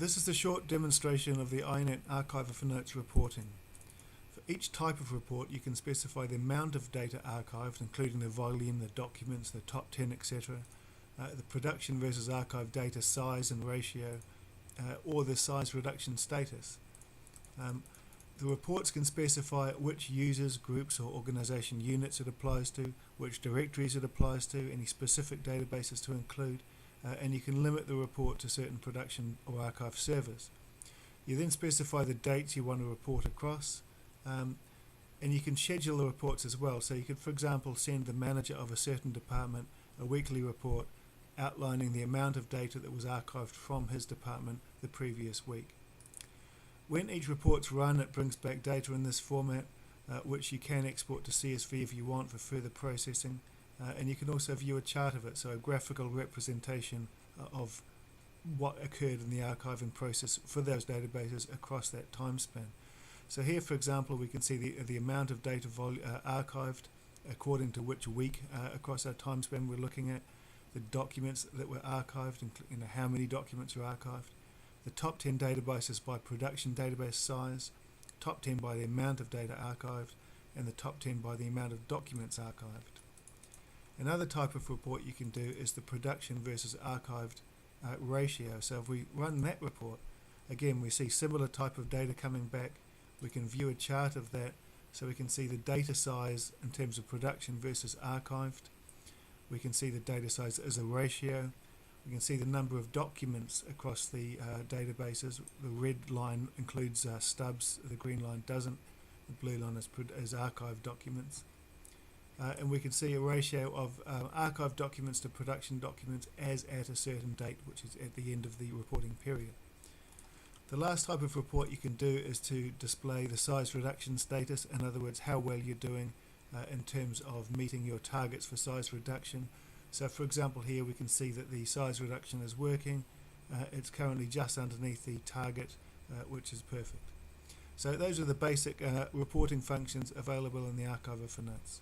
This is a short demonstration of the IONET Archiver for Notes reporting. For each type of report, you can specify the amount of data archived, including the volume, the documents, the top 10, etc., the production versus archive data size and ratio, or the size reduction status. The reports can specify which users, groups, or organization units it applies to, which directories it applies to, any specific databases to include, and you can limit the report to certain production or archive servers. You then specify the dates you want to report across, and you can schedule the reports as well. So you could, for example, send the manager of a certain department a weekly report outlining the amount of data that was archived from his department the previous week. When each report's run, it brings back data in this format, which you can export to CSV if you want for further processing, and you can also view a chart of it, so a graphical representation of what occurred in the archiving process for those databases across that time span. So here, for example, we can see the amount of data archived according to which week across our time span we're looking at, the documents that were archived, how many documents were archived, the top 10 databases by production database size, top 10 by the amount of data archived, and the top 10 by the amount of documents archived. Another type of report you can do is the production versus archived ratio. So if we run that report, again we see similar type of data coming back. We can view a chart of that, so we can see the data size in terms of production versus archived. We can see the data size as a ratio. We can see the number of documents across the databases. The red line includes stubs, the green line doesn't. The blue line is archived documents. And we can see a ratio of archived documents to production documents as at a certain date, which is at the end of the reporting period. The last type of report you can do is to display the size reduction status, in other words, how well you're doing in terms of meeting your targets for size reduction. So for example, here we can see that the size reduction is working. It's currently just underneath the target, which is perfect. So those are the basic reporting functions available in the Archiver for Notes.